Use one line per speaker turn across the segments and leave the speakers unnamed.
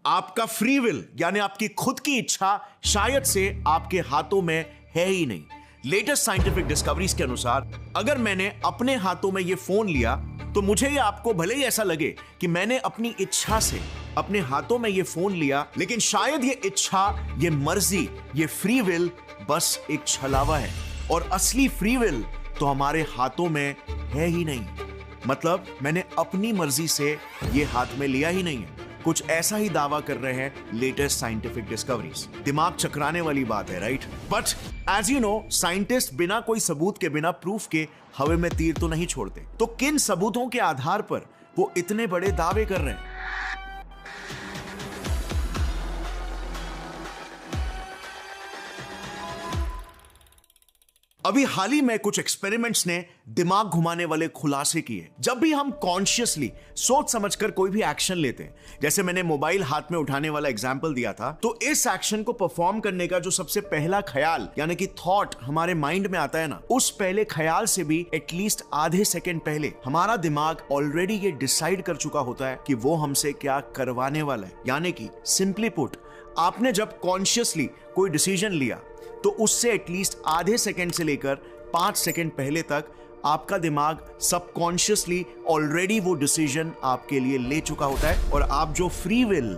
आपका free will यानी आपकी खुद की इच्छा शायद से आपके हाथों में है ही नहीं। लेटेस्ट साइंटिफिक डिस्कवरीज के अनुसार अगर मैंने अपने हाथों में ये फोन लिया तो मुझे या आपको भले ही ऐसा लगे कि मैंने अपनी इच्छा से अपने हाथों में ये फोन लिया, लेकिन शायद ये इच्छा, ये मर्जी, ये फ्री विल बस एक छलावा है और असली फ्री विल तो हमारे हाथों में है ही नहीं। मतलब मैंने अपनी मर्जी से ये हाथ में लिया ही नहीं है। कुछ ऐसा ही दावा कर रहे हैं लेटेस्ट साइंटिफिक डिस्कवरीज। दिमाग चकराने वाली बात है, right? But as you know, scientist बिना कोई सबूत के, बिना प्रूफ के हवा में तीर तो नहीं छोड़ते। तो किन सबूतों के आधार पर वो इतने बड़े दावे कर रहे हैं? अभी हाल ही में कुछ एक्सपेरिमेंट्स ने दिमाग घुमाने वाले खुलासे किए। जब भी हम कॉन्शियसली सोच समझकर कोई भी एक्शन लेते हैं, जैसे मैंने मोबाइल हाथ में उठाने वाला एग्जांपल दिया था, तो इस एक्शन को परफॉर्म करने का जो सबसे पहला ख्याल यानी कि थॉट हमारे माइंड में आता है ना, उस पहले ख्याल से भी एटलीस्ट आधे सेकंड पहले हमारा दिमाग ऑलरेडी ये डिसाइड कर चुका होता है कि वो हमसे क्या करवाने वाला है। यानी कि सिंपली पुट, आपने जब कॉन्शियसली कोई डिसीजन लिया तो उससे एटलीस्ट आधे सेकंड से लेकर 5 सेकंड पहले तक आपका दिमाग सबकॉन्शियसली ऑलरेडी वो डिसीजन आपके लिए ले चुका होता है। और आप जो फ्री विल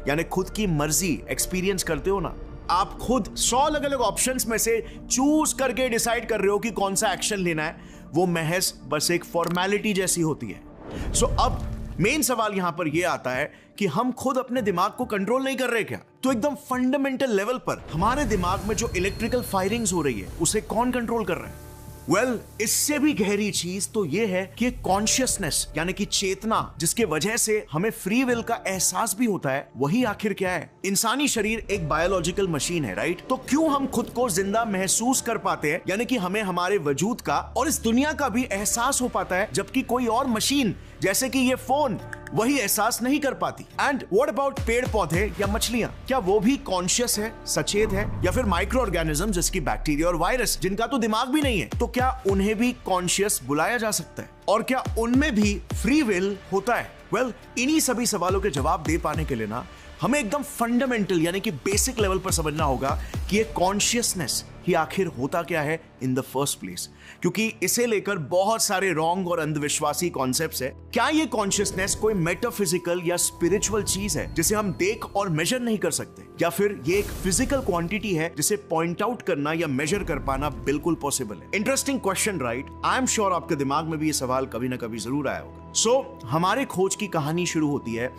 यानी खुद की मर्जी एक्सपीरियंस करते हो ना, आप खुद 100 अलग अलग ऑप्शंस में से चूज करके डिसाइड कर रहे हो कि कौन सा एक्शन लेना है, वो महज बस एक फॉर्मेलिटी जैसी होती है। सो अब मेन सवाल यहां पर यह आता है कि हम खुद अपने दिमाग को कंट्रोल नहीं कर रहे क्या? तो एकदम फंडामेंटल लेवल पर हमारे दिमाग में जो इलेक्ट्रिकल फायरिंग्स हो रही है उसे कौन कंट्रोल कर रहा है? वेल, इससे भी गहरी चीज तो यह है कि कॉन्शियसनेस यानी कि चेतना, जिसके वजह से हमें फ्री विल का एहसास भी होता है, वही आखिर क्या है? इंसानी शरीर एक बायोलॉजिकल मशीन है, राइट? तो क्यों हम खुद को जिंदा महसूस कर पाते हैं, यानी कि हमें हमारे वजूद का और इस दुनिया का भी एहसास हो पाता है, जबकि कोई और मशीन जैसे कि ये फोन वही एहसास नहीं कर पाती? एंड व्हाट अबाउट पेड़ पौधे या मछलियां? क्या वो भी कॉन्शियस है, सचेत है? या फिर माइक्रो ऑर्गेनिज्म जैसे बैक्टीरिया और वायरस, जिनका तो दिमाग भी नहीं है, तो क्या उन्हें भी कॉन्शियस बुलाया जा सकता है? और क्या उनमें भी फ्री विल होता है? वेल, इन्हीं सभी सवालों के जवाब दे पाने के लिए ना हमें एकदम फंडामेंटल यानी कि बेसिक लेवल पर समझना होगा कि ये कॉन्शियसनेस ही आखिर होता क्या है इन द फर्स्ट प्लेस, क्योंकि इसे लेकर बहुत सारे रॉन्ग और अंधविश्वासी कॉन्सेप्ट्स है। क्या ये कॉन्शियसनेस कोई मेटाफिजिकल या स्पिरिचुअल चीज है जिसे हम देख और मेजर नहीं कर सकते, या फिर ये एक फिजिकल क्वांटिटी है जिसे पॉइंट आउट करना या मेजर कर पाना बिल्कुल पॉसिबल है? Interesting question, right? I am sure आपके दिमाग में भी ये सवाल कभी ना कभी जरूर आया होगा। सो हमारे खोज की कहानी शुरू होती है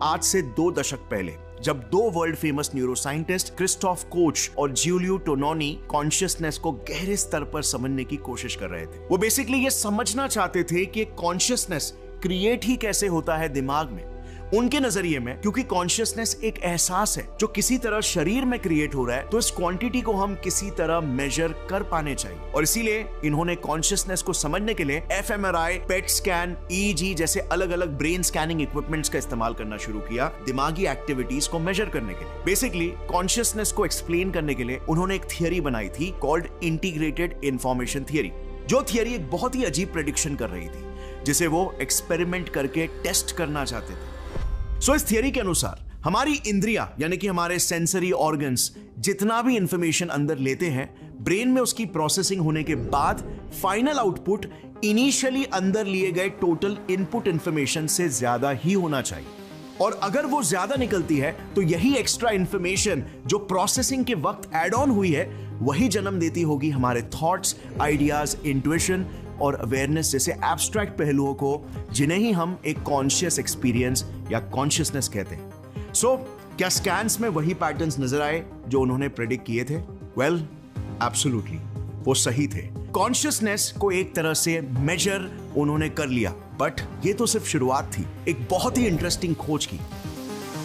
आज से 2 दशक पहले, जब 2 world famous neuroscientist Christophe coach और जिउलियो टोनोनी कॉन्शियसनेस को गहरे स्तर पर समझने की कोशिश कर रहे थे। वो बेसिकली ये समझना चाहते थे कि कॉन्शियसनेस क्रिएट ही कैसे होता है दिमाग में। उनके नजरिए में, क्योंकि कॉन्शियसनेस एक एहसास है जो किसी तरह शरीर में क्रिएट हो रहा है, तो इस क्वांटिटी को हम किसी तरह मेजर कर पाने चाहिए। और इसीलिए इन्होंने कॉन्शियसनेस को समझने के लिए एफएमआरआई, पेट स्कैन, ईईजी जैसे अलग अलग ब्रेन स्कैनिंग इक्विपमेंट्स का इस्तेमाल करना शुरू किया दिमागी एक्टिविटीज को मेजर करने के लिए। बेसिकली कॉन्शियसनेस को एक्सप्लेन करने के लिए उन्होंने एक थियरी बनाई थी कॉल्ड इंटीग्रेटेड इंफॉर्मेशन थियरी। जो थियरी एक बहुत ही अजीब प्रेडिक्शन कर रही थी, जिसे वो एक्सपेरिमेंट करके टेस्ट करना चाहते थे। सो इस थियरी के अनुसार हमारी इंद्रियां यानी कि हमारे सेंसरी ऑर्गन्स जितना भी इंफॉर्मेशन अंदर लेते हैं, ब्रेन में उसकी प्रोसेसिंग होने के बाद फाइनल आउटपुट इनिशियली अंदर लिए गए टोटल इनपुट इंफॉर्मेशन से ज्यादा ही होना चाहिए। और अगर वो ज्यादा निकलती है तो यही एक्स्ट्रा इंफॉर्मेशन जो प्रोसेसिंग के वक्त ऐड ऑन हुई है, वही जन्म देती होगी हमारे थॉट्स, आइडियाज, इंट्यूशन और अवेयरनेस जैसे एब्स्ट्रैक्ट पहलुओं को, जिन्हें ही हम एक कॉन्शियस एक्सपीरियंस या कॉन्शियसनेस कहते हैं। सो क्या स्कैन्स में वही पैटर्न्स नजर आए जो उन्होंने प्रेडिक्ट किए थे? वेल, एब्सोल्युटली, वो सही थे। कॉन्शियसनेस को एक तरह से मेजर उन्होंने कर लिया, बट ये तो सिर्फ शुरुआत थी एक बहुत ही इंटरेस्टिंग खोज की।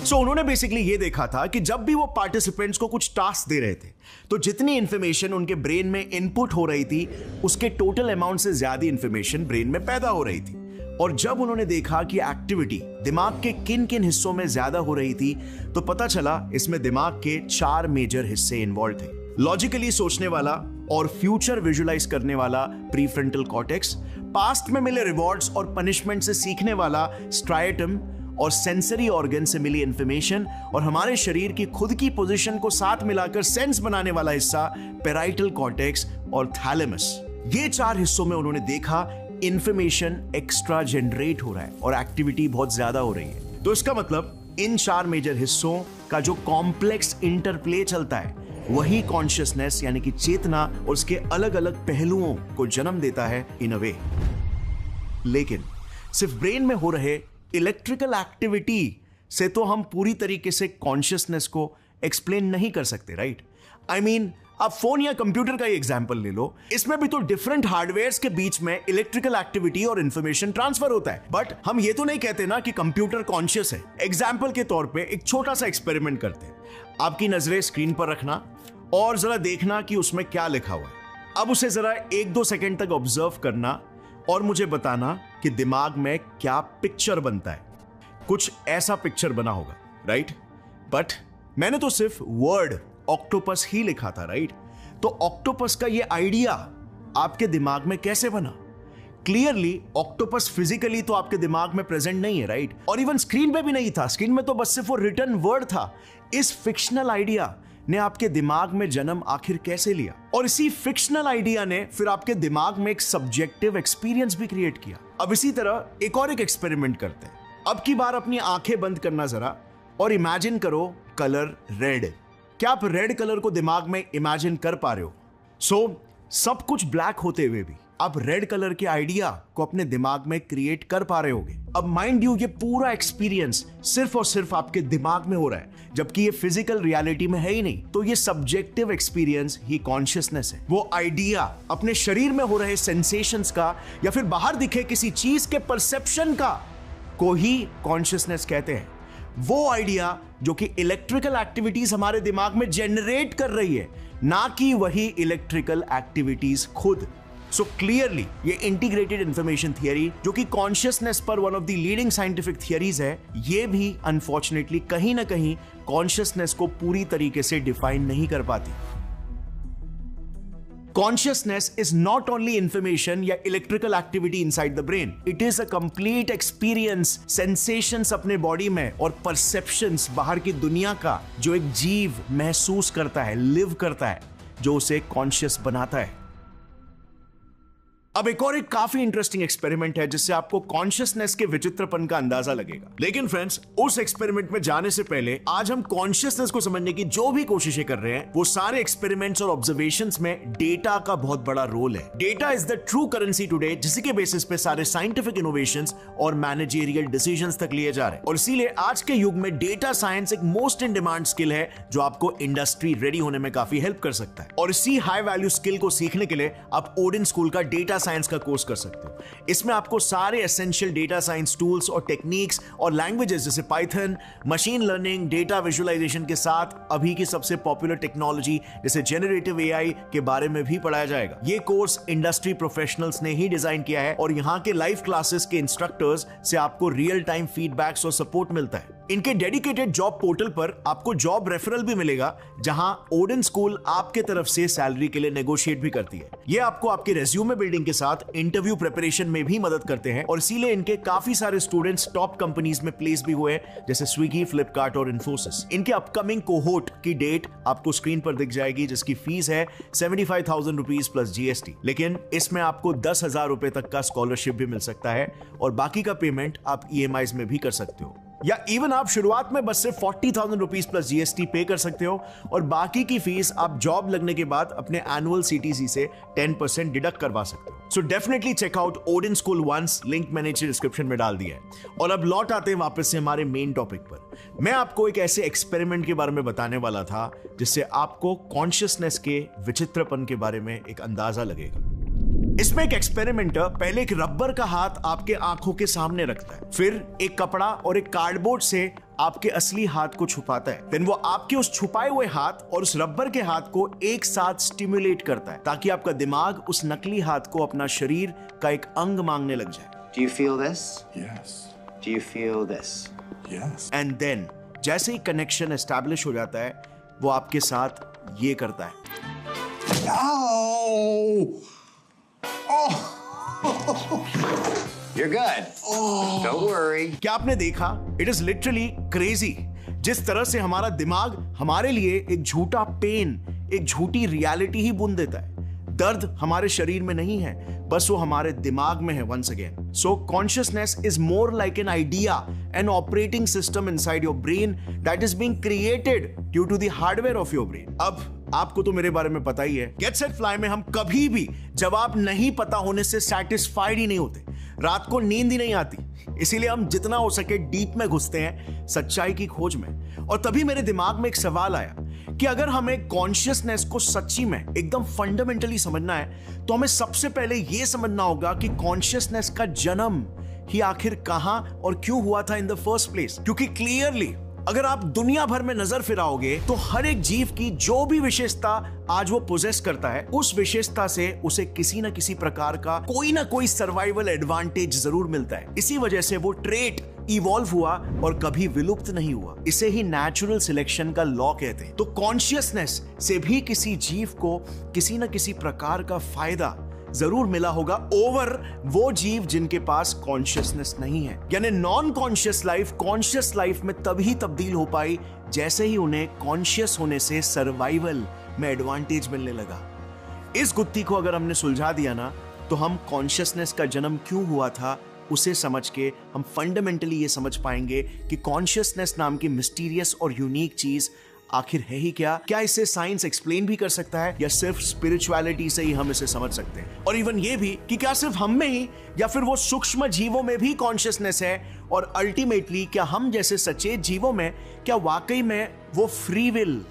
सो उन्होंने बेसिकली ये देखा था कि जब भी वो पार्टिसिपेंट्स को कुछ टास्क दे रहे थे, तो जितनी इंफॉर्मेशन उनके ब्रेन में इनपुट हो रही थी, उसके टोटल अमाउंट से ज्यादा इंफॉर्मेशन ब्रेन में पैदा हो रही थी। और जब उन्होंने देखा कि एक्टिविटी दिमाग के किन किन हिस्सों में ज्यादा हो रही थी, तो पता चला इसमें दिमाग के 4 मेजर हिस्से इन्वॉल्व थे। लॉजिकली सोचने वाला और फ्यूचर विजुलाइज करने वाला प्रीफ्रंटल कॉर्टेक्स, पास्ट में मिले रिवॉर्ड्स और पनिशमेंट से सीखने वाला स्ट्राइएटम, और सेंसरी ऑर्गन से मिली इंफॉर्मेशन और हमारे शरीर की खुद की पोजीशन को साथ मिलाकर सेंस बनाने वाला हिस्सा पैराइटल कॉर्टेक्स और थैलेमस। ये 4 हिस्सों में उन्होंने देखा इंफॉर्मेशन एक्स्ट्रा जनरेट हो रहा है और एक्टिविटी बहुत ज्यादा हो रही है। तो इसका मतलब इन 4 मेजर हिस्सों का जो कॉम्प्लेक्स इंटरप्ले चलता है वही कॉन्शियसनेस यानी कि चेतना और उसके अलग अलग पहलुओं को जन्म देता है इन अ वे। लेकिन सिर्फ ब्रेन में हो रहे इलेक्ट्रिकल एक्टिविटी से तो हम पूरी तरीके से कॉन्शियसनेस को एक्सप्लेन नहीं कर सकते, राइट? आई मीन आप फोन या कंप्यूटर का ही एग्जांपल ले लो, इसमें भी तो डिफरेंट हार्डवेयर्स के बीच में इलेक्ट्रिकल एक्टिविटी और इंफॉर्मेशन ट्रांसफर होता है। बट हम ये तो नहीं कहते ना कि कंप्यूटर कॉन्शियस है। एग्जांपल के तौर पे एक छोटा सा एक्सपेरिमेंट करते हैं। आपकी नजरें स्क्रीन पर रखना और जरा देखना कि उसमें क्या लिखा हुआ है। अब उसे जरा 1-2 सेकेंड तक ऑब्जर्व करना और मुझे बताना कि दिमाग में क्या पिक्चर बनता है। कुछ ऐसा पिक्चर बना होगा, राइट? बट मैंने तो सिर्फ वर्ड ऑक्टोपस ही लिखा था, राइट? तो ऑक्टोपस का ये आइडिया आपके दिमाग में कैसे बना? क्लियरली ऑक्टोपस फिजिकली तो आपके दिमाग में प्रेजेंट नहीं है, राइट? और इवन स्क्रीन पे भी नहीं था। स्क्रीन में तो बस सिर्फ वो रिटन वर्ड था। इस फिक्शनल आइडिया ने आपके दिमाग में जन्म आखिर कैसे लिया? और इसी फिक्शनल आइडिया ने फिर आपके दिमाग में एक सब्जेक्टिव एक्सपीरियंस भी क्रिएट किया। अब इसी तरह एक और एक्सपेरिमेंट करते हैं। अब की बार अपनी आंखें बंद करना जरा और इमेजिन करो कलर रेड। क्या आप रेड कलर को दिमाग में इमेजिन कर पा रहे हो? सब कुछ ब्लैक होते हुए भी आप रेड कलर के आइडिया को अपने दिमाग में क्रिएट कर पा रहे होगे। अब माइंड यू, ये पूरा एक्सपीरियंस सिर्फ और सिर्फ आपके दिमाग में हो रहा है, जबकि ये फिजिकल रियलिटी में है ही नहीं। तो ये सब्जेक्टिव एक्सपीरियंस ही कॉन्शियसनेस है। वो आइडिया अपने शरीर में हो रहे सेंसेशंस का या फिर बाहर दिखे किसी चीज के परसेप्शन का को ही कॉन्शियसनेस कहते हैं। वो आइडिया जो कि इलेक्ट्रिकल एक्टिविटीज हमारे दिमाग में जनरेट कर रही है, ना कि वही इलेक्ट्रिकल एक्टिविटीज खुद। सो क्लियरली ये इंटीग्रेटेड इंफॉर्मेशन थियरी, जो कि कॉन्शियसनेस पर one of the leading scientific theories है, ये भी अनफॉर्चुनेटली कहीं ना कहीं कॉन्शियसनेस को पूरी तरीके से डिफाइन नहीं कर पाती। Consciousness is not only information या electrical activity inside the brain. It is a complete experience, sensations अपने बॉडी में और perceptions बाहर की दुनिया का जो एक जीव महसूस करता है, लिव करता है, जो उसे कॉन्शियस बनाता है। अब एक काफी इंटरेस्टिंग एक्सपेरिमेंट है जिससे आपको कॉन्शियसनेस के विचित्रपन का अंदाजा लगेगा। लेकिन फ्रेंड्स, उस एक्सपेरिमेंट में जाने से पहले आज हम कॉन्शियसनेस को समझने की जो भी कोशिशें कर रहे हैं, वो सारे एक्सपेरिमेंट्स और ऑब्जर्वेशंस में डेटा का बहुत बड़ा रोल है। Data is the true currency today, जिसके बेसिस पे सारे साइंटिफिक इनोवेशंस और मैनेजरियल डिसीजंस तक लिए जा रहे हैं। और इसीलिए आज के युग में डेटा साइंस एक मोस्ट इन डिमांड स्किल है जो आपको इंडस्ट्री रेडी होने में काफी हेल्प कर सकता है। और इसी हाई वैल्यू स्किल को सीखने के लिए आप ओडिन स्कूल का डेटा साइंस का कोर्स कर सकते हो। इसमें आपको सारे एसेंशियल डेटा साइंस टूल्स और टेक्निक्स और लैंग्वेजेस जैसे Python, machine learning, data visualization के साथ अभी की सबसे पॉपुलर टेक्नोलॉजी जैसे जेनरेटिव एआई के बारे में भी पढ़ाया जाएगा। ये कोर्स इंडस्ट्री प्रोफेशनल्स ने ही डिजाइन किया है और यहाँ के लाइव क्लासेस के इंस्ट्रक्टर्स से आपको रियल टाइम फीडबैक्स और सपोर्ट मिलता है। इनके डेडिकेटेड जॉब पोर्टल पर आपको जॉब रेफरल भी मिलेगा, जहां ओडिन स्कूल आपके तरफ से सैलरी के लिए नेगोशिएट भी करती है। ये आपको आपके रेज्यूमे बिल्डिंग के साथ इंटरव्यू प्रिपरेशन में भी मदद करते हैं और इसीलिए इनके काफी सारे स्टूडेंट्स टॉप कंपनीज में प्लेस भी हुए, जैसे स्विगी, फ्लिपकार्ट और इन्फोसिस। इनके अपकमिंग कोहोर्ट की डेट आपको स्क्रीन पर दिख जाएगी, जिसकी फीस है 75,000 रुपीज प्लस जीएसटी। लेकिन इसमें आपको 10,000 रुपए तक का स्कॉलरशिप भी मिल सकता है और बाकी का पेमेंट आप ईएमआईज में भी कर सकते हो, या इवन आप शुरुआत में बस सिर्फ 40,000 रुपीज प्लस जीएसटी पे कर सकते हो और बाकी की फीस आप जॉब लगने के बाद अपने एनुअल सीटीसी से 10% डिडक्ट करवा सकते हो। So definitely check out Odin school once, link मैंने नीचे डिस्क्रिप्शन में डाल दिया है। और अब लौट आते हैं वापस से हमारे मेन टॉपिक पर। मैं आपको एक ऐसे एक्सपेरिमेंट के बारे में बताने वाला था जिससे आपको कॉन्शियसनेस के विचित्रपन के बारे में एक अंदाजा लगेगा। इसमें एक एक्सपेरिमेंटर पहले एक रबर का हाथ आपके आंखों के सामने रखता है, फिर एक कपड़ा और एक कार्डबोर्ड से आपके असली हाथ को छुपाता है। देन वो आपके उस छुपाए हुए हाथ और उस रबर के हाथ को एक साथ स्टिमुलेट करता है ताकि आपका दिमाग उस नकली हाथ को अपना शरीर का एक अंग मांगने लग जाए।
Do you feel this?
Yes.
Do you feel this?
Yes.
And then जैसे ही कनेक्शन एस्टैब्लिश हो जाता है, वो आपके साथ ये करता है।
Ow! Oh!
You're good. Don't worry.
क्या आपने देखा? इट इज लिटरली क्रेजी जिस तरह से हमारा दिमाग हमारे लिए एक झूठा पेन, एक झूठी रियलिटी ही बुन देता है। दर्द हमारे शरीर में नहीं है, बस वो हमारे दिमाग में है। Once again, so consciousness is more like an idea, an operating system inside your brain that is being created due to the hardware of your brain. अब आपको तो मेरे बारे में पता ही है, गेट सेट फ्लाई में हम कभी भी जवाब नहीं पता होने से सेटिस्फाइड ही नहीं होते। रात को नींद ही नहीं आती, इसीलिए हम जितना हो सके डीप में घुसते हैं सच्चाई की खोज में। और तभी मेरे दिमाग में एक सवाल आया कि अगर हमें कॉन्शियसनेस को सच्ची में एकदम फंडामेंटली समझना है तो हमें सबसे पहले यह समझना होगा कि कॉन्शियसनेस का जन्म ही आखिर कहां और क्यों हुआ था इन द फर्स्ट प्लेस। क्योंकि क्लियरली अगर आप दुनिया भर में नजर फिराओगे तो हर एक जीव की जो भी विशेषता आज वो पोजेस करता है, उस विशेषता से उसे किसी न किसी प्रकार का कोई ना कोई सर्वाइवल एडवांटेज जरूर मिलता है। इसी वजह से वो ट्रेट इवॉल्व हुआ और कभी विलुप्त नहीं हुआ। इसे ही नेचुरल सिलेक्शन का लॉ कहते हैं। तो कॉन्शियसनेस से भी किसी जीव को किसी न किसी प्रकार का फायदा जरूर मिला होगा ओवर वो जीव जिनके पास कॉन्शियसनेस नहीं है। यानी non conscious life conscious life में तभी तब्दील हो पाई जैसे ही उन्हें कॉन्शियस होने से सर्वाइवल में एडवांटेज मिलने लगा। इस गुत्थी को अगर हमने सुलझा दिया ना, तो हम कॉन्शियसनेस का जन्म क्यों हुआ था उसे समझ के हम फंडामेंटली ये समझ पाएंगे कि कॉन्शियसनेस नाम की मिस्टीरियस और यूनिक चीज आखिर है ही क्या इसे साइंस एक्सप्लेन भी कर सकता है या सिर्फ स्पिरिचुअलिटी से ही हम इसे समझ सकते हैं। और इवन ये भी कि क्या सिर्फ हम में ही या फिर वो सूक्ष्म जीवों में भी कॉन्शियसनेस है, और अल्टीमेटली क्या हम जैसे सचेत जीवों में क्या वाकई में वो फ्री विल,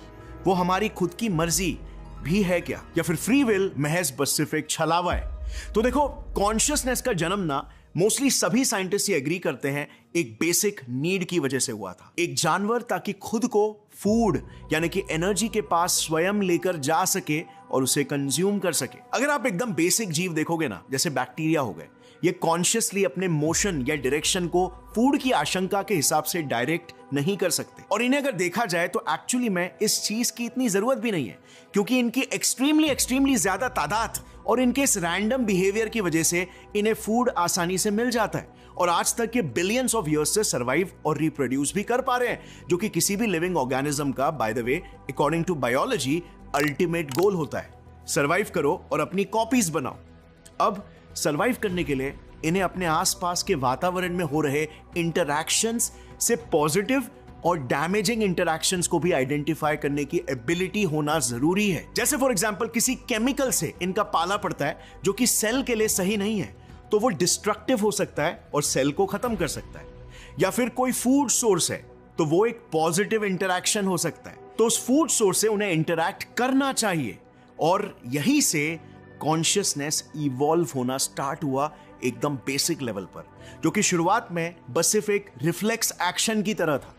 वो हमारी खुद की मर्जी भी है क्या, या फिर फ्री विल महज बस सिर्फ एक छलावा है। तो देखो, कॉन्शियसनेस का जन्म ना मोस्टली सभी साइंटिस्ट ये एग्री करते हैं एक बेसिक नीड की वजह से हुआ था। एक जानवर ताकि खुद को फूड यानी कि एनर्जी के पास स्वयं लेकर जा सके और उसे कंज्यूम कर सके। अगर आप एकदम बेसिक जीव देखोगे ना, जैसे बैक्टीरिया हो गए, ये कॉन्शियसली अपने मोशन या डायरेक्शन को फूड की आशंका के हिसाब से डायरेक्ट नहीं कर सकते। और इन्हें अगर देखा जाए तो एक्चुअली में इस चीज की इतनी जरूरत भी नहीं है, क्योंकि इनकी एक्सट्रीमली ज्यादा तादाद और इनके इस रैंडम बिहेवियर की वजह से इन्हें फूड आसानी से मिल जाता है। और आज तक ये बिलियंस ऑफ ईयर्स से सर्वाइव और रिप्रोड्यूस भी कर पा रहे हैं, जो कि किसी भी लिविंग ऑर्गेनिज्म का by the way according to biology ultimate goal होता है। सर्वाइव करो और अपनी कॉपीज बनाओ। अब सर्वाइव करने के लिए इन्हें अपने आसपास के वातावरण में हो रहे इंटरैक्शंस से पॉजिटिव और डैमेजिंग इंटरैक्शंस को भी आइडेंटिफाई करने की एबिलिटी होना जरूरी है। जैसे फॉर एग्जांपल किसी केमिकल से इनका पाला पड़ता है जो कि सेल के लिए सही नहीं है, तो वो डिस्ट्रक्टिव हो सकता है और सेल को खत्म कर सकता है। या फिर कोई फूड सोर्स है तो वो एक पॉजिटिव इंटरैक्शन हो सकता है, तो उस फूड सोर्स से उन्हें इंटरैक्ट करना चाहिए। और यहीं से कॉन्शियसनेस इवॉल्व होना स्टार्ट हुआ एकदम बेसिक लेवल पर, जो कि शुरुआत में बस सिर्फ एक रिफ्लेक्स एक्शन की तरह था।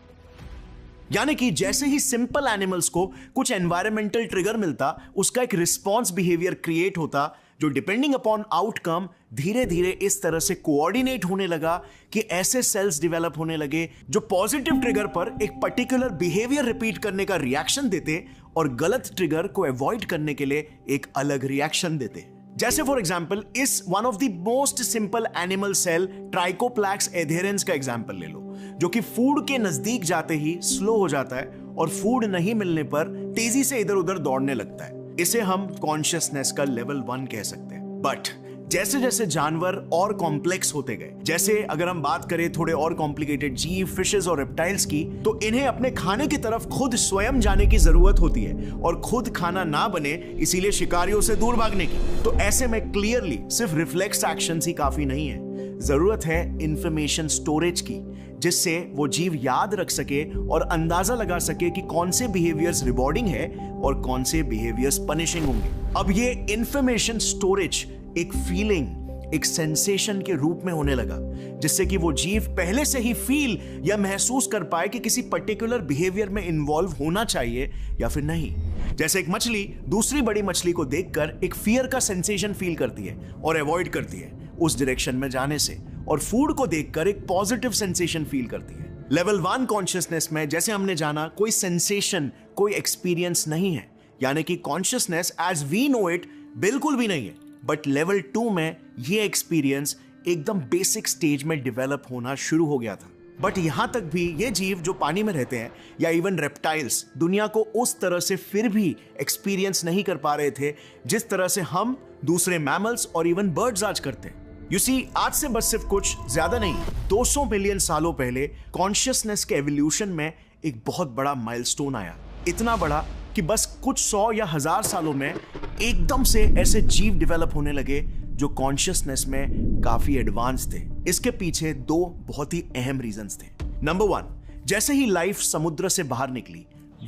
यानी कि जैसे ही सिंपल एनिमल्स को कुछ एनवायरमेंटल ट्रिगर मिलता, उसका एक रिस्पॉन्स बिहेवियर क्रिएट होता जो डिपेंडिंग अपॉन आउटकम धीरे धीरे इस तरह से कोऑर्डिनेट होने लगा कि ऐसे सेल्स डेवलप होने लगे जो पॉजिटिव ट्रिगर पर एक पर्टिकुलर बिहेवियर रिपीट करने का रिएक्शन देते और गलत ट्रिगर को अवॉइड करने के लिए एक अलग रिएक्शन देते। जैसे for example is one of the most simple animal cell Trichoplax adhaerens का एग्जांपल ले लो, जो कि फूड के नजदीक जाते ही स्लो हो जाता है और फूड नहीं मिलने पर तेजी से इधर उधर दौड़ने लगता है। इसे हम कॉन्शियसनेस का लेवल 1 कह सकते हैं। बट जैसे जैसे जानवर और कॉम्प्लेक्स होते गए, जैसे अगर हम बात करें थोड़े और कॉम्प्लिकेटेड जीव, फिशेस और रेप्टाइल्स की, तो इन्हें अपने खाने की तरफ खुद स्वयं जाने की जरूरत होती है और खुद खाना ना बने इसीलिए शिकारियों से दूर भागने की। तो ऐसे में क्लियरली सिर्फ रिफ्लेक्स एक्शंस ही काफी नहीं है, जरूरत है इंफॉर्मेशन स्टोरेज की, जिससे वो जीव याद रख सके और अंदाजा लगा सके कि कौन से बिहेवियर्स रिवॉर्डिंग है और कौन से बिहेवियर्स पनिशिंग होंगे। अब ये इंफॉर्मेशन स्टोरेज एक फीलिंग, एक सेंसेशन के रूप में होने लगा, जिससे कि वो जीव पहले से ही फील या महसूस कर पाए कि किसी पर्टिकुलर बिहेवियर में इन्वॉल्व होना चाहिए या फिर नहीं। जैसे एक मछली दूसरी बड़ी मछली को देखकर एक फियर का सेंसेशन फील करती है और अवॉइड करती है उस डायरेक्शन में जाने से, और फूड को देखकर एक पॉजिटिव सेंसेशन फील करती है। लेवल 1 कॉन्शियसनेस में जैसे हमने जाना कोई सेंसेशन, कोई एक्सपीरियंस नहीं है, यानी कि consciousness as we know it बिल्कुल भी नहीं है। बट लेवल 2 में ये एक्सपीरियंस एकदम बेसिक स्टेज में डेवलप होना शुरू हो गया था। बट यहां तक भी ये जीव जो पानी में रहते हैं या इवन रेप्टाइल्स दुनिया को उस तरह से फिर भी एक्सपीरियंस नहीं कर पा रहे थे जिस तरह से हम दूसरे मैमल्स और इवन बर्ड्स आज करते हैं। यू सी, आज से बस सिर्फ कुछ ज्यादा नहीं, 200 मिलियन सालों पहले कॉन्शियसनेस के एवोल्यूशन में एक बहुत बड़ा माइलस्टोन आया। इतना बड़ा कि बस कुछ 100 या 1000 सालों में एकदम से ऐसे जीव डेवलप होने लगे जो कॉन्शियसनेस में काफी एडवांस थे। इसके पीछे 2 बहुत ही अहम रीजंस थे। नंबर 1, जैसे ही लाइफ समुद्र से बाहर निकली,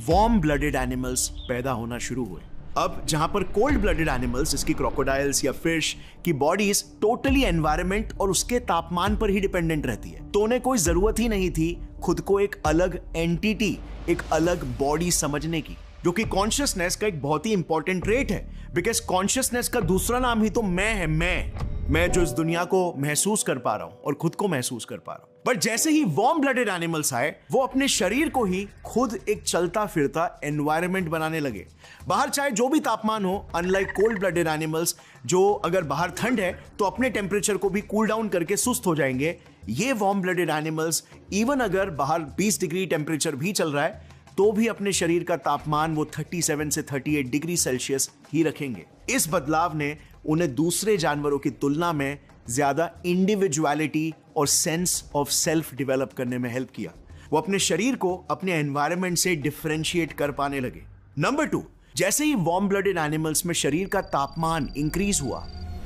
वार्म ब्लडेड एनिमल्स पैदा होना शुरू हुए। अब जहां पर कोल्ड ब्लडेड एनिमल्स, इसकी क्रोकोडाइल्स या फिश की बॉडीज टोटली एनवायरनमेंट और उसके तापमान पर ही डिपेंडेंट रहती है, तो उन्हें कोई जरूरत ही नहीं थी खुद को एक अलग एंटिटी, एक अलग बॉडी समझने की, जो कि कॉन्शियसनेस का एक बहुत ही इंपॉर्टेंट ट्रेट है। बिकॉज कॉन्शियसनेस का दूसरा नाम ही तो मैं है, मैं जो इस दुनिया को महसूस कर पा रहा हूं और खुद को महसूस कर पा रहा हूं। बट जैसे ही वार्म ब्लडेड एनिमल्स आए, वो अपने शरीर को ही खुद एक चलता फिरता एनवायरनमेंट बनाने लगे। बाहर चाहे जो भी तापमान हो, अनलाइक कोल्ड ब्लडेड एनिमल्स जो अगर बाहर ठंड है तो अपने टेम्परेचर को भी कूल डाउन करके सुस्त हो जाएंगे, ये वार्म ब्लडेड एनिमल्स इवन अगर बाहर 20 डिग्री टेम्परेचर भी चल रहा है तो भी अपने शरीर का तापमान वो 37 से 38 डिग्री सेल्सियस ही रखेंगे। इस बदलाव ने उन्हें दूसरे जानवरों की तुलना में ज्यादा इंडिविजुअलिटी और सेंस ऑफ सेल्फ डेवलप करने में हेल्प किया। वो अपने शरीर को अपने एनवायरनमेंट से डिफरेंशिएट कर पाने लगे। नंबर 2, जैसे ही वार्म ब्लडेड एनिमल्स में शरीर का तापमान इंक्रीज हुआ,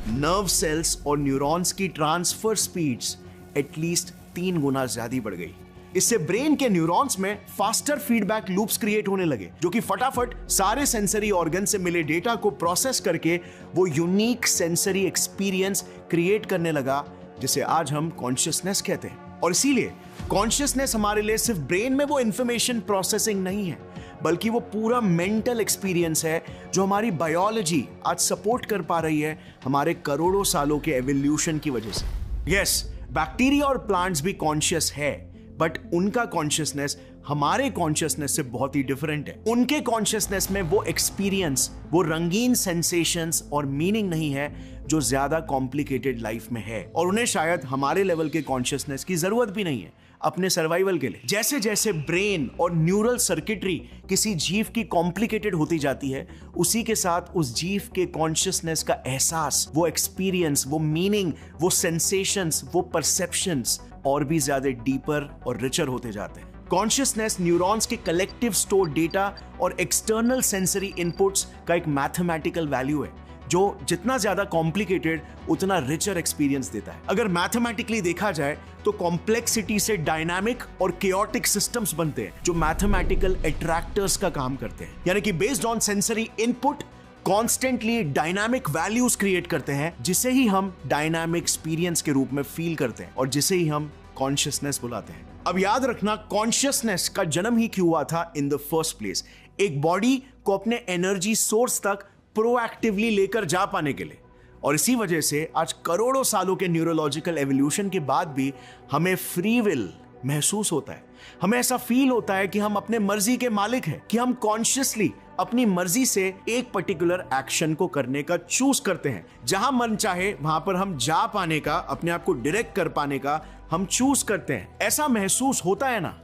नर्व सेल्स और न्यूरॉन्स की ट्रांसफर स्पीड्स एटलीस्ट 3 गुना ज्यादा बढ़ गई। इससे ब्रेन के न्यूरॉन्स में फास्टर फीडबैक लूप्स क्रिएट होने लगे, जो कि फटाफट सारे सेंसरी ऑर्गन से मिले डेटा को प्रोसेस करके वो यूनिक सेंसरी एक्सपीरियंस क्रिएट करने लगा, जिसे आज हम कॉन्शियसनेस कहते हैं। और इसीलिए कॉन्शियसनेस हमारे लिए सिर्फ ब्रेन में वो इंफॉर्मेशन प्रोसेसिंग नहीं है, बल्कि वो पूरा मेंटल एक्सपीरियंस है जो हमारी बायोलॉजी आज सपोर्ट कर पा रही है हमारे करोड़ों सालों के एवोल्यूशन की वजह से। यस, बैक्टीरिया और प्लांट्स भी कॉन्शियस है, बट उनका कॉन्शियसनेस हमारे कॉन्शियसनेस से बहुत ही डिफरेंट है। उनके कॉन्शियसनेस में वो एक्सपीरियंस, वो रंगीन सेंसेशंस और मीनिंग नहीं है जो ज्यादा कॉम्प्लिकेटेड लाइफ में है, और उन्हें शायद हमारे लेवल के कॉन्शियसनेस की जरूरत भी नहीं है अपने सर्वाइवल के लिए। जैसे जैसे ब्रेन और न्यूरल सर्किटरी किसी जीव की कॉम्प्लिकेटेड होती जाती है, उसी के साथ उस जीव के कॉन्शियसनेस का एहसास, वो एक्सपीरियंस, वो मीनिंग, वो सेंसेशंस, वो परसेप्शंस और भी ज्यादा डीपर और रिचर होते जाते हैं। कॉन्शियसनेस न्यूरॉन्स के कलेक्टिव स्टोर डेटा और एक्सटर्नल सेंसरी इनपुट्स का एक मैथमेटिकल वैल्यू है, जो जितना ज्यादा कॉम्प्लिकेटेड उतना रिचर एक्सपीरियंस देता है। अगर मैथमेटिकली देखा जाए तो कॉम्प्लेक्सिटी से डायनामिक और केओटिक सिस्टम्स बनते हैं जो मैथमेटिकल अट्रैक्टर्स का काम करते हैं, यानी कि based on sensory input constantly dynamic values create करते हैं, जिसे ही हम डायनामिक एक्सपीरियंस के रूप में फील करते हैं और जिसे ही हम कॉन्शियसनेस बुलाते हैं। अब याद रखना, कॉन्शियसनेस का जन्म ही क्यों हुआ था इन द फर्स्ट प्लेस, एक बॉडी को अपने एनर्जी सोर्स तक प्रोएक्टिवली लेकर जा पाने के लिए। और इसी वजह से आज करोड़ों सालों के न्यूरोलॉजिकल एवोल्यूशन के बाद भी हमें फ्री विल महसूस होता है। हमें ऐसा फील होता है कि हम अपने मर्जी के मालिक हैं, कि हम कॉन्शियसली अपनी मर्जी से एक पर्टिकुलर एक्शन को करने का चूज करते हैं। जहां मन चाहे वहां पर हम जा पाने का, अपने आप को डायरेक्ट कर पाने का हम चूज करते हैं। ऐसा महसूस होता है ना।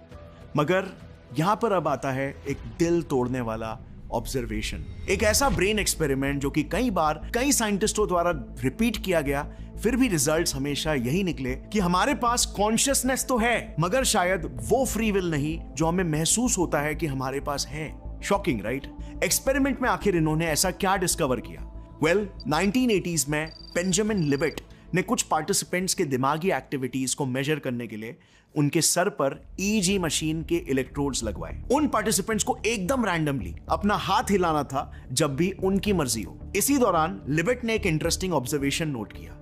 मगर यहां पर अब आता है एक दिल तोड़ने वाला ऑब्जर्वेशन, एक ऐसा ब्रेन एक्सपेरिमेंट जो कि कई बार कई साइंटिस्टों द्वारा रिपीट किया गया, फिर भी रिजल्ट्स हमेशा यही निकले कि हमारे पास कॉन्शियसनेस तो है, मगर शायद वो फ्री विल नहीं जो हमें महसूस होता है कि हमारे पास है। Shocking, right? एक्सपेरिमेंट में आखिर इन्होंने ऐसा क्या डिस्कवर किया? वेल, 1980s में बेंजामिन लिबेट ने कुछ पार्टिसिपेंट्स के दिमागी एक्टिविटीज को मेजर करने के लिए उनके सर पर ईजी मशीन के इलेक्ट्रोड्स लगवाए। उन पार्टिसिपेंट्स को एकदम रैंडमली अपना हाथ हिलाना था जब भी उनकी मर्जी हो। इसी दौरान लिबेट ने एक इंटरेस्टिंग ऑब्जर्वेशन नोट किया।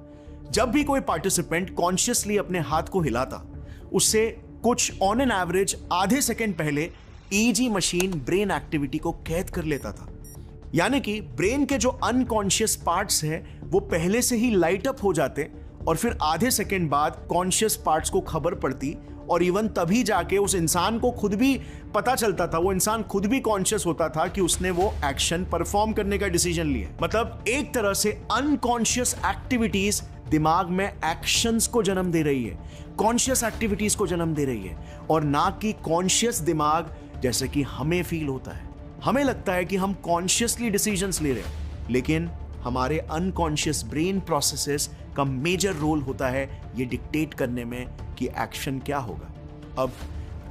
जब भी कोई पार्टिसिपेंट कॉन्शियसली अपने हाथ को हिलाता, उससे कुछ ऑन एन एवरेज आधे सेकेंड पहले ईजी मशीन ब्रेन एक्टिविटी को कैद कर लेता था। यानी कि ब्रेन के जो अनकॉन्शियस पार्ट्स हैं वो पहले से ही लाइट अप हो जाते और फिर आधे सेकेंड बाद कॉन्शियस पार्ट्स को खबर पड़ती, और इवन तभी जाके उस इंसान को खुद भी पता चलता था, वो इंसान खुद भी कॉन्शियस होता था कि उसने वो एक्शन परफॉर्म करने का डिसीजन लिया। मतलब एक तरह से अनकॉन्शियस एक्टिविटीज दिमाग में एक्शंस को जन्म दे रही है, कॉन्शियस एक्टिविटीज को जन्म दे रही है, और ना कि कॉन्शियस दिमाग जैसे कि हमें फील होता है। हमें लगता है कि हम कॉन्शियसली डिसीजंस ले रहे हैं, लेकिन हमारे अनकॉन्शियस ब्रेन प्रोसेसेस का मेजर रोल होता है ये डिक्टेट करने में कि एक्शन क्या होगा। अब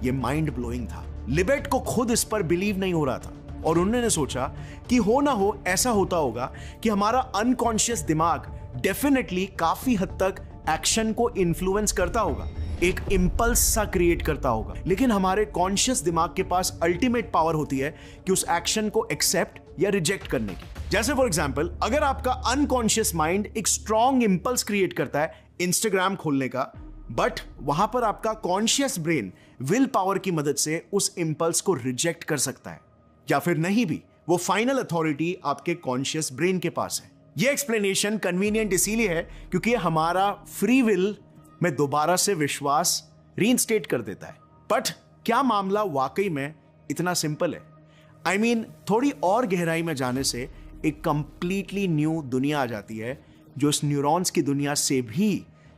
ये माइंड ब्लोइंग था। लिबेट को खुद इस पर बिलीव नहीं हो रहा था और उन्होंने सोचा कि हो ना हो ऐसा होता होगा कि हमारा अनकॉन्शियस दिमाग डेफिनेटली काफी हद तक एक्शन को इन्फ्लुएंस करता होगा, एक इंपल्स सा क्रिएट करता होगा, लेकिन हमारे कॉन्शियस दिमाग के पास अल्टीमेट पावर होती है कि उस एक्शन को एक्सेप्ट या रिजेक्ट करने की। जैसे फॉर एग्जांपल, अगर आपका अनकॉन्शियस माइंड एक स्ट्रॉन्ग इंपल्स क्रिएट करता है इंस्टाग्राम खोलने का, बट वहां पर आपका कॉन्शियस ब्रेन विल पावर की मदद से उस इंपल्स को रिजेक्ट कर सकता है, या फिर नहीं भी, वो फाइनल अथॉरिटी आपके कॉन्शियस ब्रेन के पास है। ये एक्सप्लेनेशन कन्वीनियंट इसीलिए है क्योंकि हमारा फ्री विल में दोबारा से विश्वास रीइंस्टेट कर देता है। बट क्या मामला वाकई में इतना सिंपल है? आई मीन, थोड़ी और गहराई में जाने से एक कंप्लीटली न्यू दुनिया आ जाती है जो इस न्यूरॉन्स की दुनिया से भी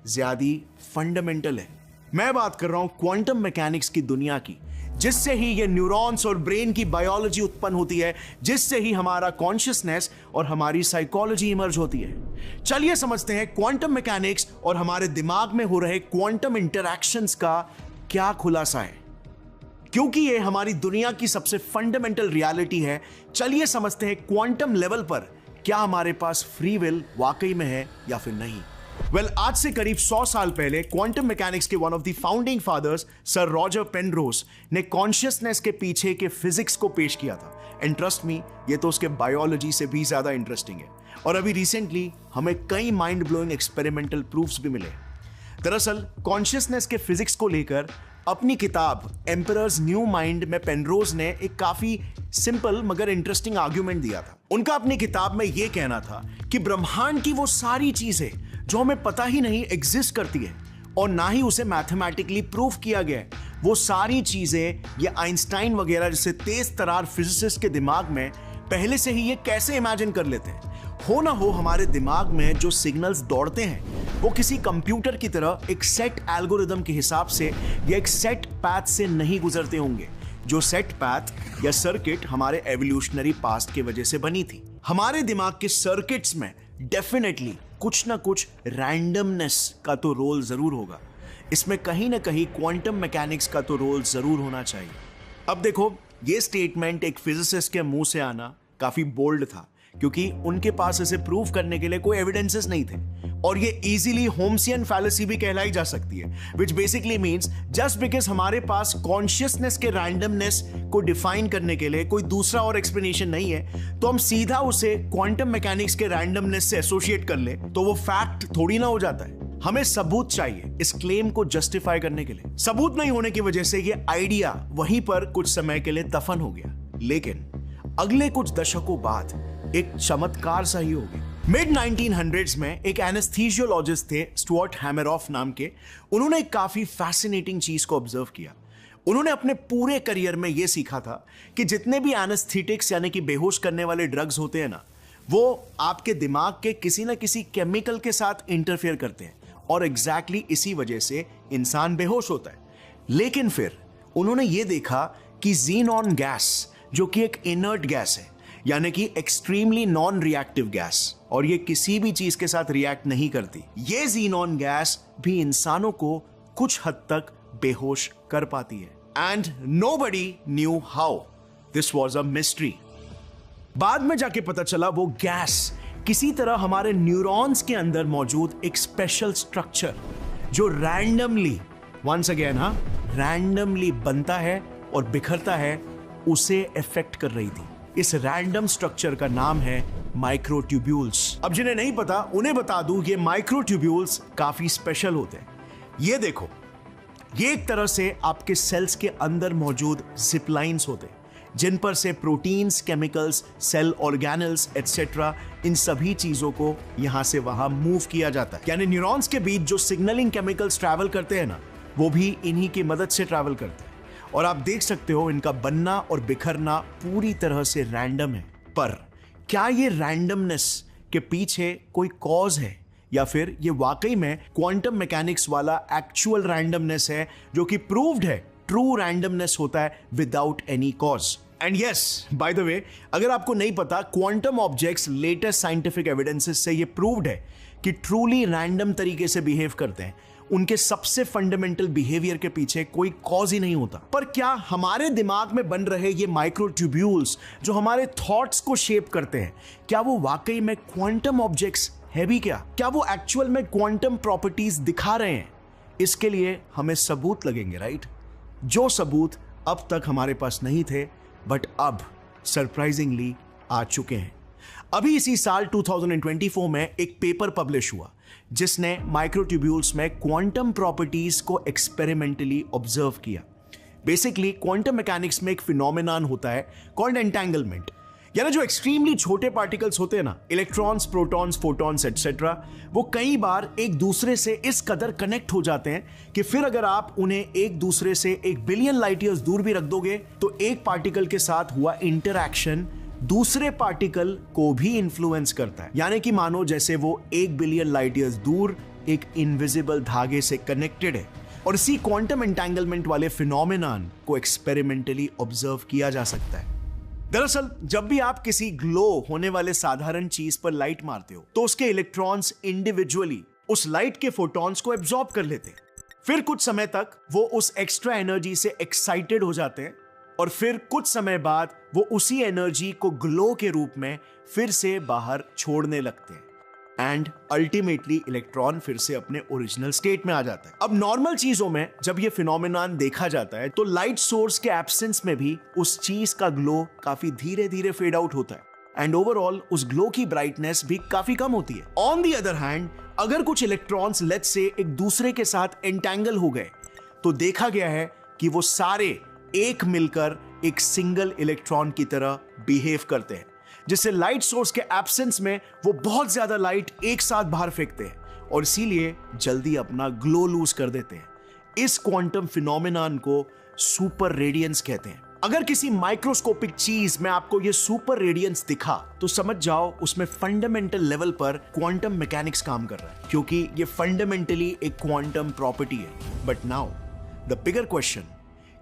ज्यादा फंडामेंटल है। मैं बात कर रहा हूं क्वांटम मैकेनिक्स की दुनिया की, जिससे ही ये न्यूरॉन्स और ब्रेन की बायोलॉजी उत्पन्न होती है, जिससे ही हमारा कॉन्शियसनेस और हमारी साइकोलॉजी इमर्ज होती है। चलिए समझते हैं क्वांटम मैकेनिक्स और हमारे दिमाग में हो रहे क्वांटम इंटरैक्शंस का क्या खुलासा है, क्योंकि ये हमारी दुनिया की सबसे फंडामेंटल रियलिटी है। चलिए समझते हैं क्वांटम लेवल पर क्या हमारे पास फ्री विल वाकई में है या फिर नहीं। आज से करीब 100 साल पहले क्वांटम मैकेनिक्स के one of the founding fathers sir Roger Penrose ने कॉन्शियसनेस के पीछे के फिजिक्स को पेश किया था। एंड ट्रस्ट मी, ये तो उसके बायोलॉजी से भी ज्यादा इंटरेस्टिंग है। और अभी रिसेंटली हमें कई माइंड ब्लोइंग एक्सपेरिमेंटल प्रूफ्स भी मिले। दरअसल कॉन्शियसनेस के फिजिक्स को लेकर अपनी किताब एम्परर्स न्यू माइंड में पेनरोज ने एक काफी सिंपल मगर इंटरेस्टिंग आर्ग्यूमेंट दिया था। उनका अपनी किताब में यह कहना था कि ब्रह्मांड की वो सारी चीजें जो हमें पता ही नहीं एग्जिस्ट करती है और ना ही उसे मैथमेटिकली प्रूफ किया गया है, वो सारी चीजें ये आइंस्टाइन वगैरह जैसे तेज तरार फिजिसिस्ट के दिमाग में पहले से ही ये कैसे इमेजिन कर लेते हैं। हो ना हो हमारे दिमाग में जो सिग्नल्स दौड़ते हैं वो किसी कंप्यूटर की तरह एक सेट एल्गोरिदम के हिसाब से या एक सेट पैथ से नहीं गुजरते होंगे, जो सेट पैथ या सर्किट हमारे एवोल्यूशनरी पास्ट के वजह से बनी थी। हमारे दिमाग के सर्किट्स में डेफिनेटली कुछ ना कुछ रैंडमनेस का तो रोल जरूर होगा। इसमें कहीं ना कहीं क्वांटम मैकेनिक्स का तो रोल जरूर होना चाहिए। अब देखो, ये स्टेटमेंट एक फिजिसिस्ट के मुंह से आना काफी बोल्ड था, क्योंकि उनके पास इसे प्रूव करने के लिए कोई एविडेंसेस नहीं थे, और ये इजीली होम्सियन फैलेसी भी कहलाई जा सकती है, which basically means just because हमारे पास कॉन्शियसनेस के रैंडमनेस को डिफाइन करने के लिए कोई दूसरा और एक्सप्लेनेशन नहीं है, तो हम सीधा उसे क्वांटम मैकेनिक्स के रैंडमनेस से एसोसिएट कर ले तो वो फैक्ट थोड़ी ना हो जाता है। हमें सबूत चाहिए इस क्लेम को जस्टिफाई करने के लिए। सबूत नहीं होने की वजह से ये आइडिया वहीं पर कुछ समय के लिए दफन हो गया। लेकिन अगले कुछ दशकों बाद एक चमत्कार सा ही हो गया। मिड 1900s में एक एनेस्थीसियोलॉजिस्ट थे स्टुअर्ट हैमरऑफ नाम के। उन्होंने एक काफी फैसिनेटिंग चीज को ऑब्जर्व किया। उन्होंने अपने पूरे करियर में यह सीखा था कि जितने भी एनेस्थेटिक्स यानी कि बेहोश करने वाले ड्रग्स होते हैं ना, वो आपके दिमाग के किसी ना किसी केमिकल के साथ इंटरफेयर करते हैं और एग्जैक्टली इसी वजह से इंसान बेहोश होता है। लेकिन फिर उन्होंने ये देखा कि ज़ीनॉन गैस, जो कि एक इनर्ट गैस है, यानी कि एक्सट्रीमली नॉन रिएक्टिव गैस, और ये किसी भी चीज के साथ रिएक्ट नहीं करती, ये ज़ीनॉन गैस भी इंसानों को कुछ हद तक बेहोश कर पाती है। And nobody knew how. This was a mystery. बाद में जाके पता चला वो गैस किसी तरह हमारे न्यूरॉन्स के अंदर मौजूद एक स्पेशल स्ट्रक्चर जो रैंडमली, वंस अगेन रैंडमली बनता है और बिखरता है, उसे इफेक्ट कर रही थी। इस रैंडम स्ट्रक्चर का नाम है माइक्रोट्यूब्यूल्स। अब जिन्हें नहीं पता उन्हें बता दूं, ये माइक्रोट्यूब्यूल्स काफी स्पेशल होते हैं। ये देखो, ये एक तरह से आपके सेल्स के अंदर मौजूद जिप लाइन्स होते हैं, जिन पर से proteins, chemicals, cell organelles etcetera, इन सभी चीजों को यहां से वहां मूव किया जाता है। यानी न्यूरॉन्स के बीच जो सिग्नलिंग केमिकल्स ट्रैवल करते हैं ना, वो भी इन्हीं की मदद से ट्रैवल करते हैं। और आप देख सकते हो इनका बनना और बिखरना पूरी तरह से रैंडम है। पर क्या ये रैंडमनेस के पीछे कोई कॉज है या फिर ये वाकई में क्वांटम मैकेनिक्स वाला एक्चुअल रैंडमनेस है जो कि प्रूव्ड है ट्रू रैंडमनेस होता है without any cause. And yes, bye the वे, अगर आपको नहीं पता, quantum objects latest scientific evidences से ये प्रूव्ड है कि ट्रूली रैंडम तरीके से बिहेव करते हैं। उनके सबसे फंडामेंटल बिहेवियर के पीछे कोई कॉज ही नहीं होता। पर क्या हमारे दिमाग में बन रहे ये माइक्रोट्यूब्यूल्स जो हमारे थॉट्स को शेप करते हैं, क्या वो वाकई में क्वांटम ऑब्जेक्ट्स है भी क्या वो एक्चुअल में क्वांटम प्रॉपर्टीज दिखा रहे हैं? इसके लिए हमें सबूत लगेंगे, राइट? जो सबूत अब तक हमारे पास नहीं थे बट अब सरप्राइजिंगली आ चुके हैं। अभी इसी साल 2024 में एक पेपर पब्लिश हुआ जिसने माइक्रोट्यूब्यूल्स में क्वांटम प्रॉपर्टीज को एक्सपेरिमेंटली ऑब्जर्व किया। बेसिकली क्वांटम मैकेनिक्स में एक फिनोमेनन होता है कॉल्ड एंटेंगलमेंट, यानी जो एक्सट्रीमली छोटे पार्टिकल्स होते हैं ना, इलेक्ट्रॉन्स, प्रोटॉन्स, फोटॉन्स एटसेट्रा, वो कई बार एक दूसरे से इस कदर कनेक्ट हो जाते हैं कि फिर अगर आप उन्हें एक दूसरे से 1 बिलियन लाइट ईयर्स दूर भी रख दोगे तो एक पार्टिकल के साथ हुआ इंटरैक्शन दूसरे पार्टिकल को भी इन्फ्लुएंस करता है। यानी कि मानो जैसे वो 1 बिलियन लाइट ईयर्स दूर एक इनविजिबल धागे से कनेक्टेड है। और इसी क्वांटम एंटेंगलमेंट वाले फिनोमेनन को एक्सपेरिमेंटली ऑब्जर्व किया जा सकता है। दरअसल जब भी आप किसी ग्लो होने वाले साधारण चीज पर लाइट मारते हो तो उसके इलेक्ट्रॉन्स इंडिविजुअली उस लाइट के फोटॉन्स को एब्जॉर्ब कर लेते हैं। फिर कुछ समय तक वो उस एक्स्ट्रा एनर्जी से एक्साइटेड हो जाते हैं और फिर कुछ समय बाद वो उसी एनर्जी को ग्लो के रूप में फिर से बाहर छोड़ने लगते हैं एंड अल्टीमेटली इलेक्ट्रॉन फिर से अपने ओरिजिनल स्टेट में आ जाता है। अब नॉर्मल चीजों में जब ये फिनोमेनन देखा जाता है तो लाइट सोर्स के एब्सेंस में भी उस चीज का ग्लो काफी धीरे धीरे फेड आउट होता है एंड ओवरऑल उस ग्लो की ब्राइटनेस भी काफी कम होती है। ऑन द अदर हैंड, अगर कुछ इलेक्ट्रॉन्स लेट्स से एक दूसरे के साथ एंटेंगल हो गए तो देखा गया है कि वो सारे एक मिलकर एक सिंगल इलेक्ट्रॉन की तरह बिहेव करते हैं, जिससे लाइट सोर्स के एब्सेंस में वो बहुत ज्यादा लाइट एक साथ बाहर फेंकते हैं और इसीलिए जल्दी अपना ग्लो लूज कर देते हैं। इस क्वांटम फिनोमेनन को सुपर रेडियंस कहते हैं। अगर किसी माइक्रोस्कोपिक चीज में आपको ये सुपर रेडियंस दिखा तो समझ जाओ उसमें फंडामेंटल लेवल पर क्वांटम मैकेनिक्स काम कर रहा है, क्योंकि ये फंडामेंटली एक क्वांटम प्रॉपर्टी है। But now the bigger question,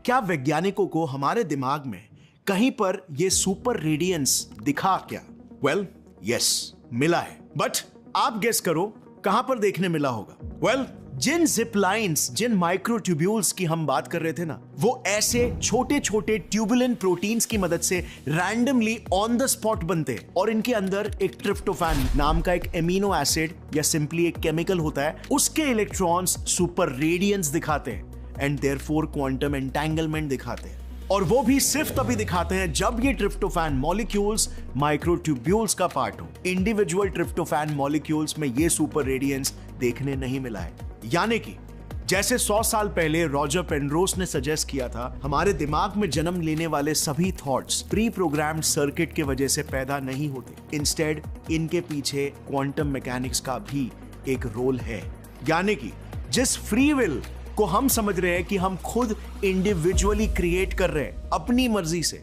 क्या वैज्ञानिकों को हमारे दिमाग में कहीं पर ये सुपर रेडियंस दिखा क्या? वेल, यस, मिला है। बट आप गेस करो कहां पर देखने मिला होगा? वेल, जिन जिप लाइन्स, जिन माइक्रोट्यूब्यूल्स की हम बात कर रहे थे ना, वो ऐसे छोटे छोटे ट्यूबुलेंट प्रोटीन्स की मदद से रैंडमली ऑन द स्पॉट बनते हैं और इनके अंदर एक ट्रिप्टोफैन नाम का एक एमिनो एसिड या सिंपली एक केमिकल होता है, उसके इलेक्ट्रॉन्स सुपर रेडियंस दिखाते हैं एंड देयरफॉर क्वांटम एंटेंगलमेंट दिखाते हैं। और वो भी सिर्फ तभी दिखाते हैं जब ये ट्रिप्टोफैन मॉलिक्यूल्स माइक्रोट्यूब्यूल्स का पार्ट हो। इंडिविजुअल ट्रिप्टोफैन मॉलिक्यूल्स में ये सुपर रेडियंस देखने नहीं मिला है। यानी कि जैसे 100 साल पहले रॉजर पेनरोस ने सजेस्ट किया था, हमारे दिमाग में जन्म लेने वाले सभी थॉट्स प्री प्रोग्राम्ड सर्किट के वजह से पैदा नहीं होते। इंस्टेड इनके पीछे क्वांटम मैकेनिक्स का भी एक रोल है। यानी कि जिस फ्री विल को हम समझ रहे हैं कि हम खुद इंडिविजुअली क्रिएट कर रहे हैं अपनी मर्जी से,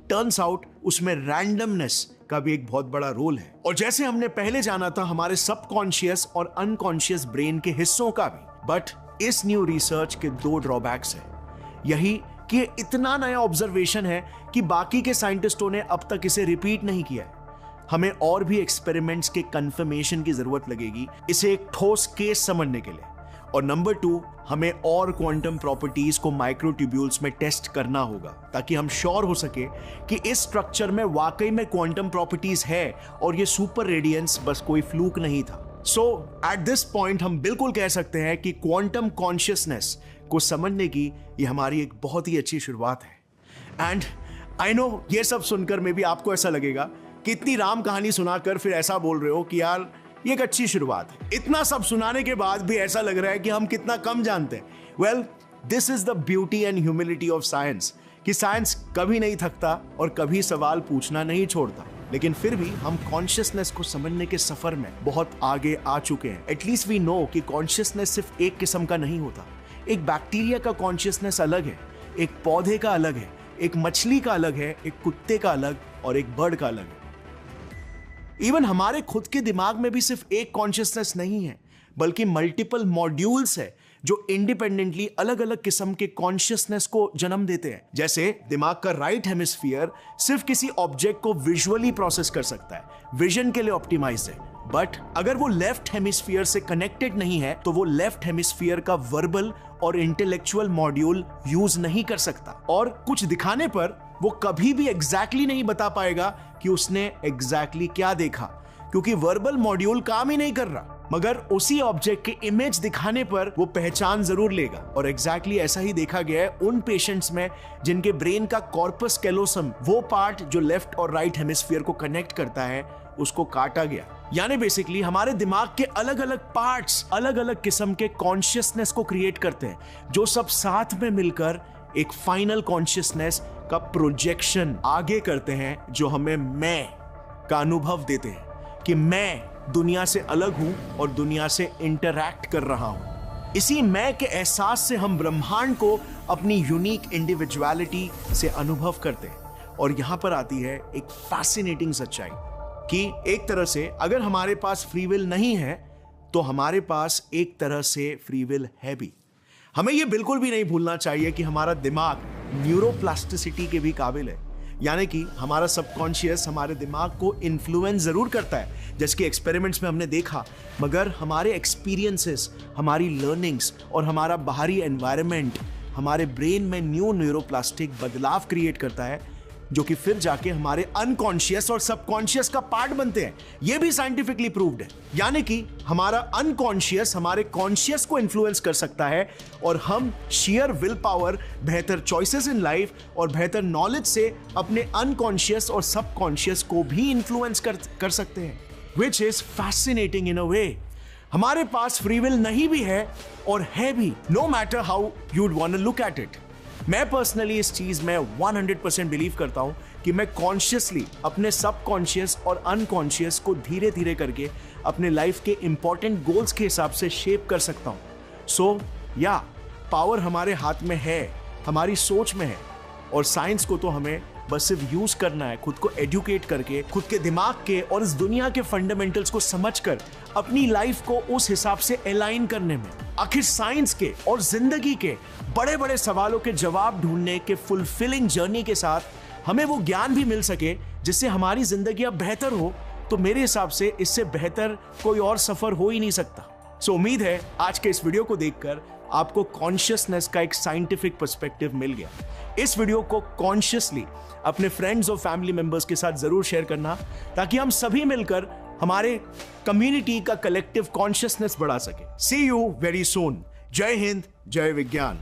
टर्न्स आउट उसमें रैंडमनेस का भी एक बहुत बड़ा रोल है। और जैसे हमने पहले जाना था हमारे सबकॉन्शियस और अनकॉन्शियस ब्रेन के हिस्सों का भी, बट इस न्यू रिसर्च के 2 ड्रॉबैक्स हैं। यही कि ये इतना नया ऑब्जर्वेशन है कि बाकी के साइंटिस्टों ने अब तक इसे रिपीट नहीं किया है। हमें और भी एक्सपेरिमेंट्स के कंफर्मेशन की जरूरत लगेगी इसे एक ठोस केस समझने के लिए। और नंबर 2, हमें और क्वांटम प्रॉपर्टीज को माइक्रोट्यूब्यूल्स में टेस्ट करना होगा ताकि हम श्योर हो सके कि इस स्ट्रक्चर में वाकई में क्वांटम प्रॉपर्टीज है और ये सुपर रेडियंस बस कोई फ्लूक नहीं था। सो एट दिस पॉइंट हम बिल्कुल कह सकते हैं कि क्वांटम कॉन्शियसनेस को समझने की ये हमारी एक बहुत ही अच्छी शुरुआत है। एंड आई नो ये सब सुनकर में भी आपको ऐसा लगेगा कि इतनी राम कहानी सुनाकर फिर ऐसा बोल रहे हो कि यार ये एक अच्छी शुरुआत है। इतना सब सुनाने के बाद भी ऐसा लग रहा है कि हम कितना कम जानते हैं। Well, this is the beauty and humility of science कि साइंस कभी नहीं थकता और कभी सवाल पूछना नहीं छोड़ता। लेकिन फिर भी हम कॉन्शियसनेस को समझने के सफर में बहुत आगे आ चुके हैं। एटलीस्ट वी नो कि कॉन्शियसनेस सिर्फ एक किस्म का नहीं होता। एक बैक्टीरिया का कॉन्शियसनेस अलग है, एक पौधे का अलग है, एक मछली का अलग है, एक कुत्ते का अलग और एक बर्ड का अलग है। इवन हमारे खुद के दिमाग में भी सिर्फ एक कॉन्शियसनेस नहीं है, बल्कि मल्टीपल मॉड्यूल्स है जो इंडिपेंडेंटली अलग अलग किस्म के कॉन्शियसनेस को जन्म देते हैं। जैसे दिमाग का राइट हेमिस्फीयर सिर्फ किसी ऑब्जेक्ट को विजुअली प्रोसेस कर सकता है, विजन के लिए ऑप्टिमाइज्ड है, बट अगर वो लेफ्ट हेमिस्फीयर से कनेक्टेड नहीं है तो वो लेफ्ट हेमिस्फीयर का वर्बल और इंटेलेक्चुअल मॉड्यूल यूज नहीं कर सकता, और कुछ दिखाने पर वो कभी भी एग्जैक्टली नहीं बता पाएगा कि उसने एग्जैक्टली क्या देखा, क्योंकि वर्बल मॉड्यूल काम ही नहीं कर रहा। मगर उसी ऑब्जेक्ट के इमेज दिखाने पर वो पहचान जरूर लेगा। और एग्जैक्टली ऐसा ही देखा गया है उन पेशेंट्स में जिनके ब्रेन का कॉर्पस कैलोसम, वो पार्ट जो लेफ्ट और राइट हेमिस्फीयर को कनेक्ट करता है, उसको काटा गया। यानी बेसिकली हमारे दिमाग के अलग अलग पार्ट्स अलग अलग किस्म के कॉन्शियसनेस को क्रिएट करते हैं, जो सब साथ में मिलकर एक फाइनल कॉन्शियसनेस का प्रोजेक्शन आगे करते हैं, जो हमें मैं का अनुभव देते हैं कि मैं दुनिया से अलग हूं और दुनिया से इंटरैक्ट कर रहा हूं। इसी मैं के एहसास से हम ब्रह्मांड को अपनी यूनिक इंडिविजुअलिटी से अनुभव करते हैं। और यहां पर आती है एक फैसिनेटिंग सच्चाई कि एक तरह से अगर हमारे पास फ्री विल नहीं है तो हमारे पास एक तरह से फ्री विल है भी। हमें यह बिल्कुल भी नहीं भूलना चाहिए कि हमारा दिमाग न्यूरोप्लास्टिसिटी के भी काबिल है, यानी कि हमारा सबकॉन्शियस हमारे दिमाग को इन्फ्लुएंस जरूर करता है, जैसे कि एक्सपेरिमेंट्स में हमने देखा, मगर हमारे एक्सपीरियंसेस, हमारी लर्निंग्स और हमारा बाहरी एनवायरनमेंट हमारे ब्रेन में न्यूरोप्लास्टिक बदलाव क्रिएट करता है, जो कि फिर जाके हमारे अनकॉन्शियस और सबकॉन्शियस का पार्ट बनते हैं। यह भी साइंटिफिकली प्रूव्ड है, यानी कि हमारा अनकॉन्शियस हमारे कॉन्शियस को इन्फ्लुएंस कर सकता है और हम शेयर विल पावर, बेहतर चॉइसेस इन लाइफ और बेहतर नॉलेज से अपने अनकॉन्शियस और सबकॉन्शियस को भी इन्फ्लुएंस कर सकते हैं, विच इज फैसिनेटिंग इन अ वे। हमारे पास फ्री विल नहीं भी है और है भी, no matter how you'd want to look at it. मैं पर्सनली इस चीज में 100% बिलीव करता हूं कि मैं कॉन्शियसली अपने सबकॉन्शियस और अनकॉन्शियस को धीरे धीरे करके अपने लाइफ के इंपॉर्टेंट गोल्स के हिसाब से शेप कर सकता हूं। सो या पावर हमारे हाथ में है, हमारी सोच में है, और साइंस को तो हमें बस सिर्फ यूज करना है, खुद को एजुकेट करके, खुद के दिमाग के और इस दुनिया के फंडामेंटल्स को समझकर अपनी लाइफ को उस हिसाब से अलाइन करने में। आखिर साइंस के और जिंदगी के बड़े बड़े सवालों के जवाब ढूंढने के फुलफिलिंग जर्नी के साथ हमें वो ज्ञान भी मिल सके जिससे हमारी जिंदगी अब बेहतर हो, तो मेरे हिसाब से इससे बेहतर कोई और सफर हो ही नहीं सकता। सो उम्मीद है आज के इस वीडियो को देखकर आपको कॉन्शियसनेस का एक साइंटिफिक पर्सपेक्टिव मिल गया। इस वीडियो को कॉन्शियसली अपने फ्रेंड्स और फैमिली मेंबर्स के साथ जरूर शेयर करना, ताकि हम सभी मिलकर हमारे कम्युनिटी का कलेक्टिव कॉन्शियसनेस बढ़ा सके। सी यू वेरी सून। जय हिंद, जय विज्ञान।